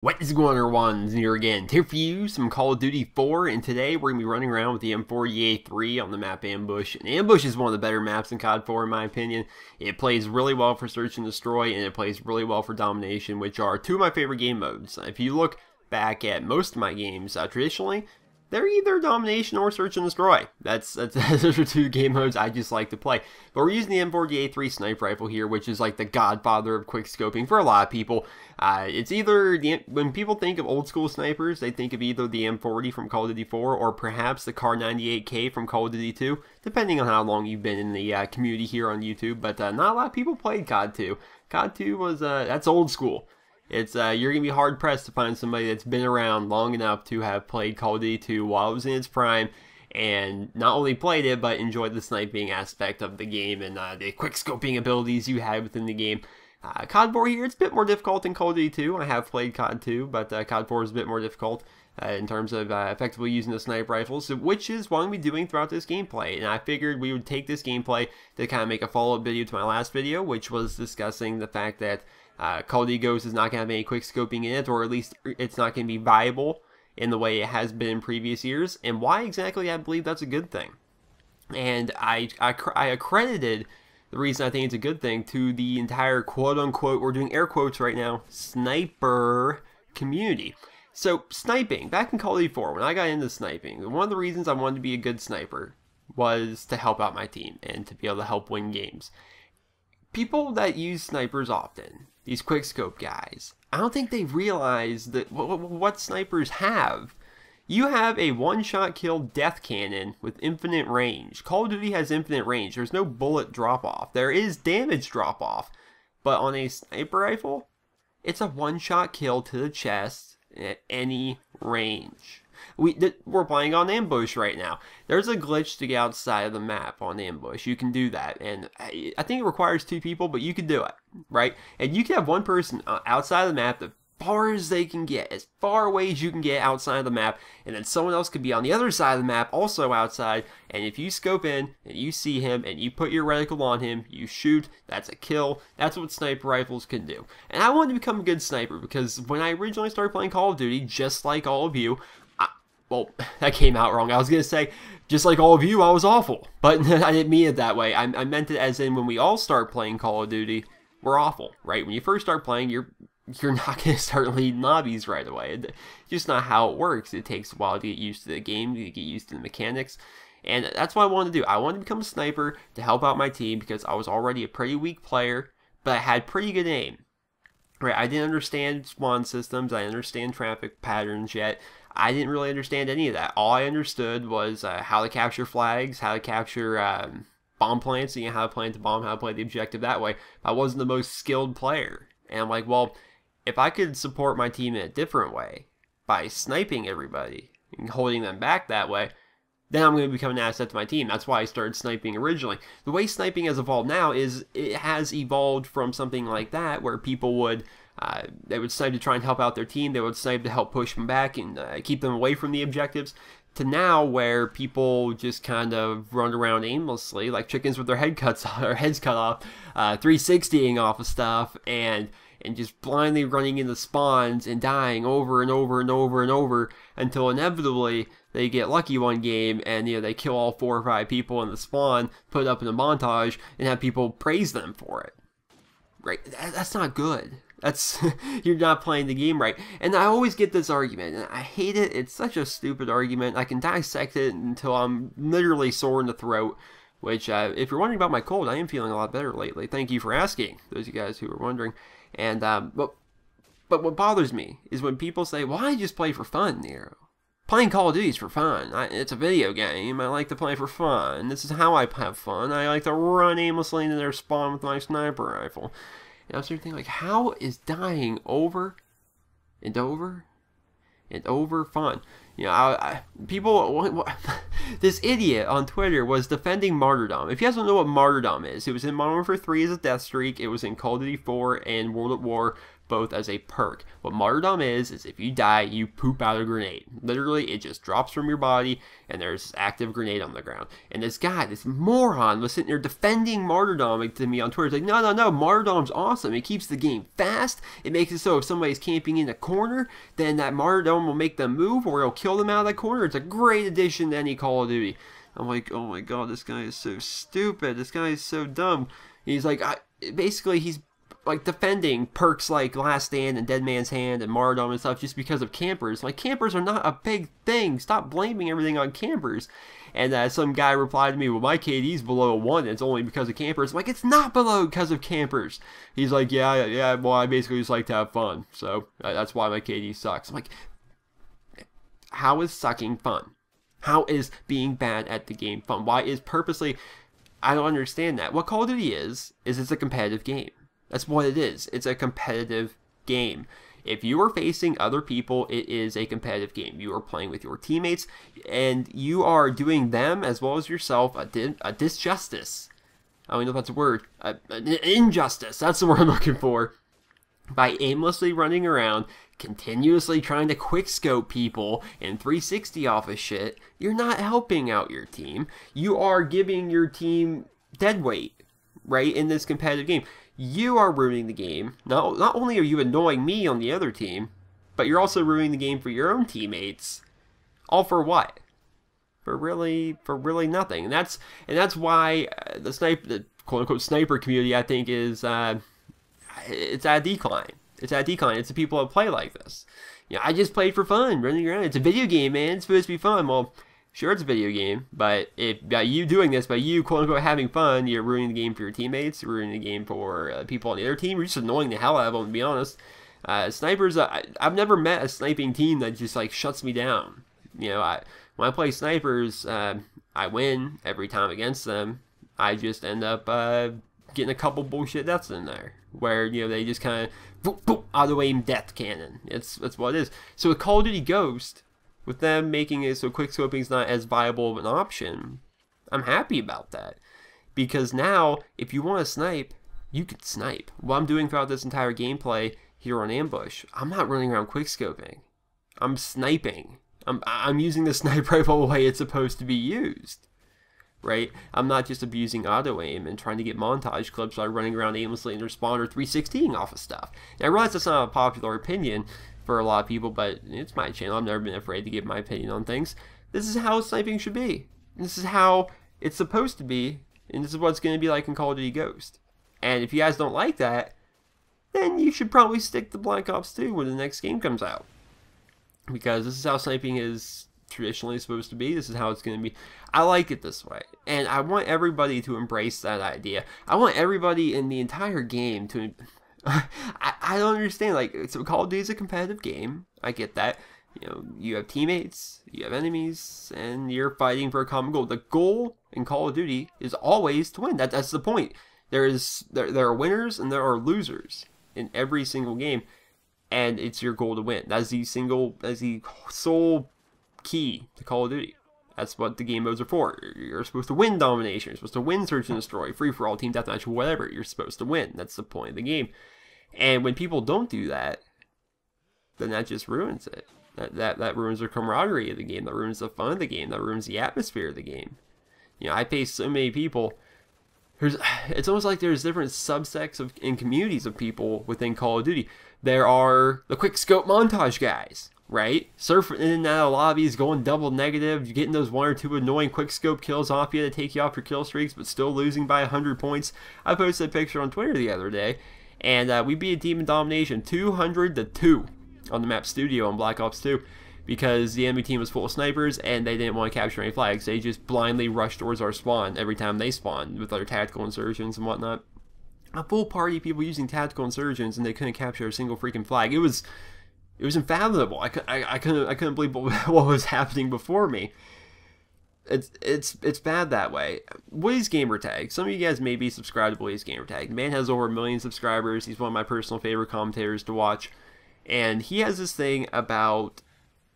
What is going on, everyone? Here again, here for you, some Call of Duty 4, and today we're going to be running around with the M40A3 on the map Ambush. And Ambush is one of the better maps in COD 4 in my opinion. It plays really well for Search and Destroy, and it plays really well for Domination, which are two of my favorite game modes. If you look back at most of my games, traditionally, they're either Domination or Search and Destroy. Those are two game modes I just like to play. But we're using the M40A3 sniper rifle here, which is like the godfather of quickscoping for a lot of people. It's either, when people think of old school snipers, they think of either the M40 from Call of Duty 4 or perhaps the Kar 98K from Call of Duty 2, depending on how long you've been in the community here on YouTube. But not a lot of people played COD 2. COD 2 was, that's old school. It's you're gonna be hard pressed to find somebody that's been around long enough to have played Call of Duty 2 while it was in its prime, and not only played it but enjoyed the sniping aspect of the game and the quickscoping abilities you had within the game. COD 4 here, it's a bit more difficult than Call of Duty 2. I have played COD 2, but COD 4 is a bit more difficult in terms of effectively using the sniper rifles, which is what I'm going to be doing throughout this gameplay. And I figured we would take this gameplay to kind of make a follow-up video to my last video, which was discussing the fact that Call of Duty Ghosts is not going to have any quickscoping in it, or at least it's not going to be viable in the way it has been in previous years, and why exactly I believe that's a good thing. And I accredited the reason I think it's a good thing to the entire quote-unquote, we're doing air quotes right now, sniper community. So, sniping, back in Call of Duty 4, when I got into sniping, one of the reasons I wanted to be a good sniper was to help out my team and to be able to help win games. People that use snipers often, these quickscope guys, I don't think they realize that what snipers have. You have a one-shot kill death cannon with infinite range. Call of Duty has infinite range. There's no bullet drop-off. There is damage drop-off. But on a sniper rifle, it's a one-shot kill to the chest at any range. We're playing on Ambush right now. There's a glitch to get outside of the map on Ambush. You can do that, and I think it requires two people, but you can do it, right? And you can have one person outside of the map, as far as they can get, as far away as you can get outside of the map, and then someone else could be on the other side of the map, also outside, and if you scope in, and you see him, and you put your reticle on him, you shoot, that's a kill. That's what sniper rifles can do. And I wanted to become a good sniper, because when I originally started playing Call of Duty, just like all of you, well, that came out wrong. I was going to say, just like all of you, I was awful. But I didn't mean it that way. I meant it as in when we all start playing Call of Duty, we're awful, right? When you first start playing, you're not going to start leading lobbies right away. It's just not how it works. It takes a while to get used to the game, to get used to the mechanics. And that's what I wanted to do. I wanted to become a sniper to help out my team because I was already a pretty weak player, but I had pretty good aim. Right? I didn't understand spawn systems. I didn't understand traffic patterns yet. I didn't really understand any of that. All I understood was how to capture flags, how to capture bomb plants, you know, how to plant the bomb, how to play the objective that way. I wasn't the most skilled player. And I'm like, well, if I could support my team in a different way, by sniping everybody and holding them back that way, then I'm going to become an asset to my team. That's why I started sniping originally. The way sniping has evolved now is it has evolved from something like that, where people would they would snipe to try and help out their team. They would snipe to help push them back and keep them away from the objectives. To now, where people just kind of run around aimlessly, like chickens with their heads cut off, 360ing off of stuff, and just blindly running into spawns and dying over and over and over and over until inevitably they get lucky one game and, you know, they kill all 4 or 5 people in the spawn, put it up in a montage, and have people praise them for it. Right? That's not good. That's you're not playing the game right. And I always get this argument, and I hate it. It's such a stupid argument. I can dissect it until I'm literally sore in the throat. Which, if you're wondering about my cold, I am feeling a lot better lately. Thank you for asking, those of you guys who are wondering. And but what bothers me is when people say, "Well, I just play for fun, Nero. Playing Call of Duty is for fun. It's a video game. I like to play for fun. This is how I have fun. I like to run aimlessly into their spawn with my sniper rifle." And I was thinking, like, how is dying over and over and over fun? You know, people, this idiot on Twitter was defending martyrdom. If you guys don't know what martyrdom is, it was in Modern Warfare 3 as a death streak. It was in Call of Duty 4 and World at War. both as a perk. What martyrdom is if you die, you poop out a grenade. Literally, it just drops from your body, and there's this active grenade on the ground. And this guy, this moron, was sitting there defending martyrdom to me on Twitter. He's like, no, martyrdom's awesome. It keeps the game fast. It makes it so if somebody's camping in a corner, then that martyrdom will make them move, or it'll kill them out of that corner. It's a great addition to any Call of Duty. I'm like, oh my god, this guy is so stupid. This guy is so dumb. He's like, basically, he's like defending perks like Last Stand and Dead Man's Hand and Martyrdom and stuff just because of campers. Like, campers are not a big thing. Stop blaming everything on campers. And some guy replied to me, well, my KD's below 1 and it's only because of campers. I'm like, it's not below because of campers. He's like, yeah, well, I basically just like to have fun. So that's why my KD sucks. I'm like, how is sucking fun? How is being bad at the game fun? Why is purposely... I don't understand that. What Call of Duty is it's a competitive game. That's what it is. It's a competitive game. If you are facing other people, it is a competitive game. You are playing with your teammates, and you are doing them, as well as yourself, a disjustice. I don't know if that's a word. An injustice. That's the word I'm looking for. By aimlessly running around, continuously trying to quickscope people and 360 off of shit, you're not helping out your team. You are giving your team dead weight, right, in this competitive game. You are ruining the game. Not only are you annoying me on the other team, but you're also ruining the game for your own teammates. All for what? For really nothing. And that's why the quote unquote sniper community, I think, is it's at a decline. It's the people that play like this. You know, I just played for fun, running around. It's a video game, man. It's supposed to be fun. Well, sure, it's a video game, but by you doing this, by you quote unquote having fun, you're ruining the game for your teammates. You're ruining the game for people on the other team. You're just annoying the hell out of them, to be honest. Snipers, I've never met a sniping team that just like shuts me down. You know, when I play snipers, I win every time against them. I just end up getting a couple bullshit deaths in there, where, you know, they just kind of boop, boop, auto-aim death cannon. That's what it is. So with Call of Duty Ghost, with them making it so quickscoping is not as viable of an option, I'm happy about that. Because now, if you want to snipe, you can snipe. What I'm doing throughout this entire gameplay here on Ambush, I'm not running around quickscoping. I'm sniping. I'm using the snipe rifle the way it's supposed to be used. Right? I'm not just abusing auto-aim and trying to get montage clips by running around aimlessly in responder 316 off of stuff. And I realize that's not a popular opinion for a lot of people, but it's my channel. I've never been afraid to give my opinion on things. This is how sniping should be. This is how it's supposed to be, and this is what it's going to be like in Call of Duty Ghost. And if you guys don't like that, then you should probably stick to Black Ops 2 when the next game comes out. Because this is how sniping is traditionally supposed to be. This is how it's going to be. I like it this way, and I want everybody to embrace that idea. I want everybody in the entire game to... I don't understand, like, so Call of Duty is a competitive game. I get that. You know, you have teammates, you have enemies, and you're fighting for a common goal. The goal in Call of Duty is always to win. That's the point. There are winners and there are losers in every single game, and it's your goal to win. That's the sole key to Call of Duty. That's what the game modes are for. You're supposed to win domination. You're supposed to win search and destroy, free for all, team deathmatch, whatever. You're supposed to win. That's the point of the game. And when people don't do that, then that just ruins it. That ruins the camaraderie of the game. That ruins the fun of the game. That ruins the atmosphere of the game. You know, I face so many people. It's almost like there's different subsects and communities of people within Call of Duty. There are the quick scope montage guys, right? Surfing in and out of lobbies, going double negative, getting those 1 or 2 annoying quick scope kills off you to take you off your kill streaks, but still losing by 100 points. I posted a picture on Twitter the other day, and we beat a team in domination 200-2 on the map Studio on Black Ops 2 because the enemy team was full of snipers and they didn't want to capture any flags. They just blindly rushed towards our spawn every time they spawned with their tactical insertions and whatnot. A full party of people using tactical insertions and they couldn't capture a single freaking flag. It was unfathomable. I couldn't believe what was happening before me. It's bad that way. Woody's Gamertag. Some of you guys may be subscribed to Woody's Gamertag. The man has over 1 million subscribers. He's one of my personal favorite commentators to watch. And he has this thing about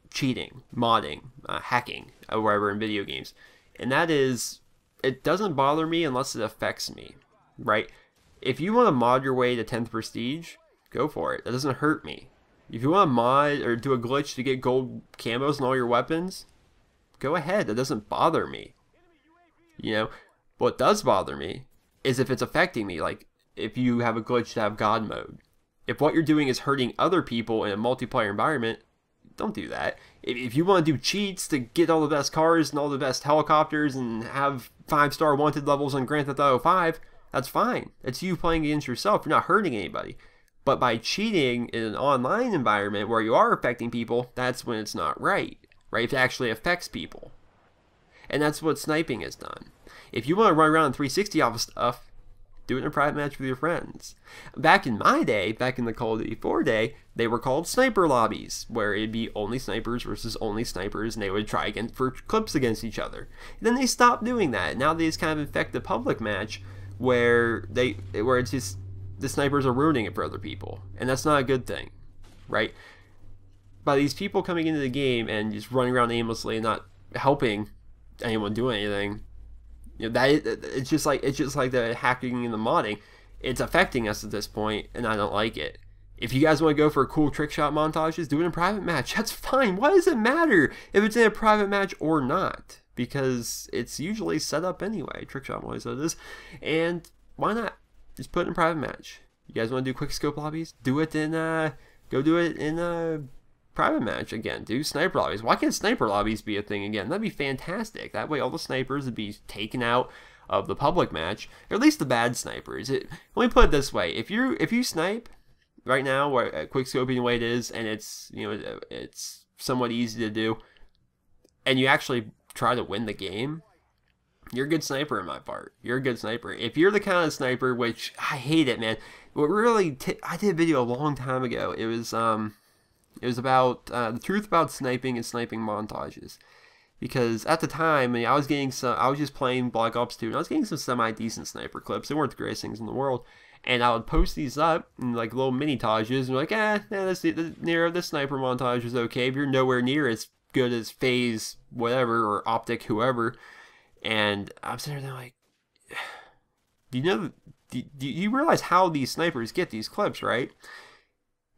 cheating, modding, hacking, wherever in video games. And that is, it doesn't bother me unless it affects me, right? If you want to mod your way to 10th Prestige, Go for it. That doesn't hurt me. If you want to mod or do a glitch to get gold camos on all your weapons, go ahead. That doesn't bother me. You know, what does bother me is if it's affecting me. Like, if you have a glitch to have God mode. If what you're doing is hurting other people in a multiplayer environment, don't do that. If you want to do cheats to get all the best cars and all the best helicopters and have 5-star wanted levels on Grand Theft Auto 5, that's fine. It's you playing against yourself. You're not hurting anybody. But by cheating in an online environment where you are affecting people, that's when it's not right. Right? If it actually affects people. And that's what sniping has done. If you want to run around in 360 off of stuff, do it in a private match with your friends. Back in my day, back in the Call of Duty 4 day, they were called sniper lobbies, where it'd be only snipers versus only snipers, and they would try for clips against each other. And then they stopped doing that. Now they just kind of infect the public match, where it's just the snipers are ruining it for other people, and that's not a good thing, right? By these people coming into the game and just running around aimlessly and not helping anyone do anything. You know, it's just like the hacking and the modding. It's affecting us at this point, and I don't like it. If you guys want to go for cool trick shot montages, do it in a private match. That's fine. Why does it matter if it's in a private match or not? Because it's usually set up anyway. Trick shot wise, so it is. And why not? Just put it in a private match. You guys want to do quick scope lobbies? Do it in go do it in a private match again. Do sniper lobbies. Why can't sniper lobbies be a thing again? That'd be fantastic. That way all the snipers would be taken out of the public match, or at least the bad snipers. Let me put it this way: if you snipe right now, where quickscoping the way it is, and it's, you know, it's somewhat easy to do, and you actually try to win the game, you're a good sniper in my part. You're a good sniper. If you're the kind of sniper, which I hate it, man. What really I did a video a long time ago. It was about the truth about sniping and sniping montages. Because at the time, I was just playing Black Ops 2, and I was getting some semi-decent sniper clips. They weren't the greatest things in the world. And I would post these up in like little mini-tages, and like, this sniper montage is okay, but you're nowhere near as good as Phase whatever, or Optic whoever. And I'm sitting there like, do you realize how these snipers get these clips, right?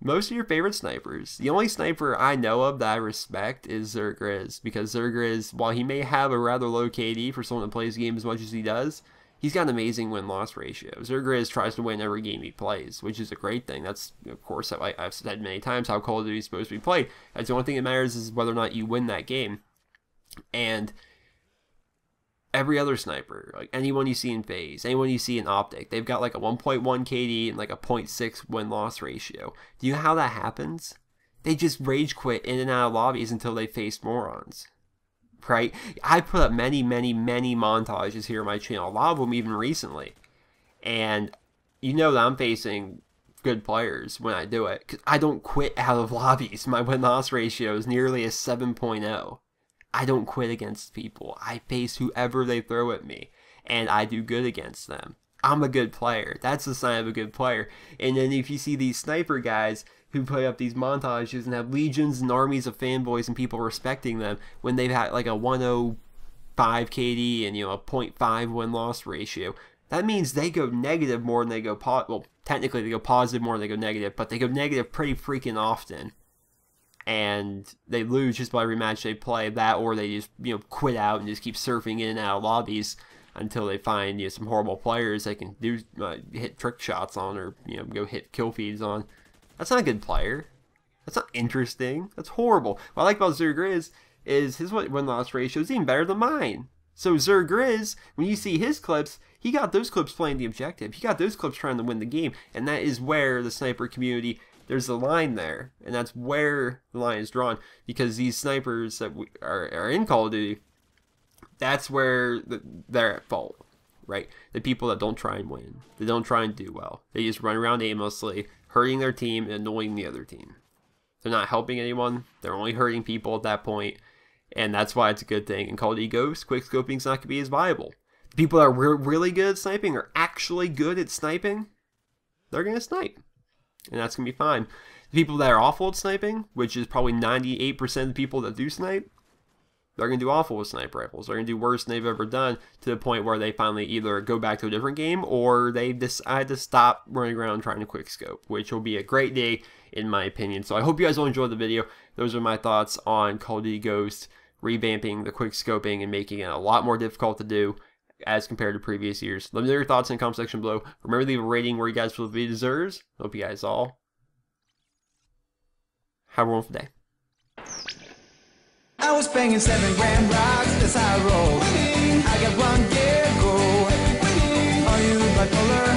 Most of your favorite snipers, the only sniper I know of that I respect is Zergriz, because Zergriz, while he may have a rather low KD for someone that plays the game as much as he does, he's got an amazing win-loss ratio. Zergriz tries to win every game he plays, which is a great thing. That's, of course, I've said many times how Call of Duty is supposed to be played. That's the only thing that matters is whether or not you win that game. And every other sniper, like anyone you see in Phase, anyone you see in Optic, they've got like a 1.1 KD and like a 0.6 win-loss ratio. Do you know how that happens? They just rage quit in and out of lobbies until they face morons. Right? I put up many montages here on my channel, a lot of them even recently. And you know that I'm facing good players when I do it, because I don't quit out of lobbies. My win-loss ratio is nearly a 7.0. I don't quit against people. I face whoever they throw at me, and I do good against them. I'm a good player. That's the sign of a good player. And then if you see these sniper guys who put up these montages and have legions and armies of fanboys and people respecting them when they've had like a 105 KD and, you know, a 0.5 win-loss ratio, that means they go negative more than they go positive. Well, technically they go positive more than they go negative, but they go negative pretty freaking often. And they lose just by every match they play, that, or they just, you know, quit out and just keep surfing in and out of lobbies until they find, you know, some horrible players they can do hit trick shots on, or, you know, go hit kill feeds on. That's not a good player. That's not interesting. That's horrible. What I like about Zergriz is his win-loss ratio is even better than mine. So Zergriz, when you see his clips, he got those clips playing the objective. He got those clips trying to win the game, and that is where the sniper community, there's a line there, and that's where the line is drawn, because these snipers that are in Call of Duty, that's where they're at fault, right? The people that don't try and win, they don't try and do well, they just run around aimlessly, hurting their team and annoying the other team. They're not helping anyone, they're only hurting people at that point, and that's why it's a good thing. In Call of Duty Ghosts, quickscoping's not going to be as viable. The people that are really good at sniping, are actually good at sniping, they're going to snipe. And that's going to be fine. The people that are awful at sniping, which is probably 98% of the people that do snipe, they're going to do awful with sniper rifles. They're going to do worse than they've ever done, to the point where they finally either go back to a different game or they decide to stop running around trying to quickscope, which will be a great day in my opinion. So I hope you guys will enjoy the video. Those are my thoughts on Call of Duty Ghost revamping the quickscoping and making it a lot more difficult to do as compared to previous years. Let me know your thoughts in the comment section below. Remember to leave a rating where you guys feel the video deserves. Hope you guys all have a wonderful day. I was banging 7 grand rocks, that's how I roll. I got one gear, go. Are you bipolar?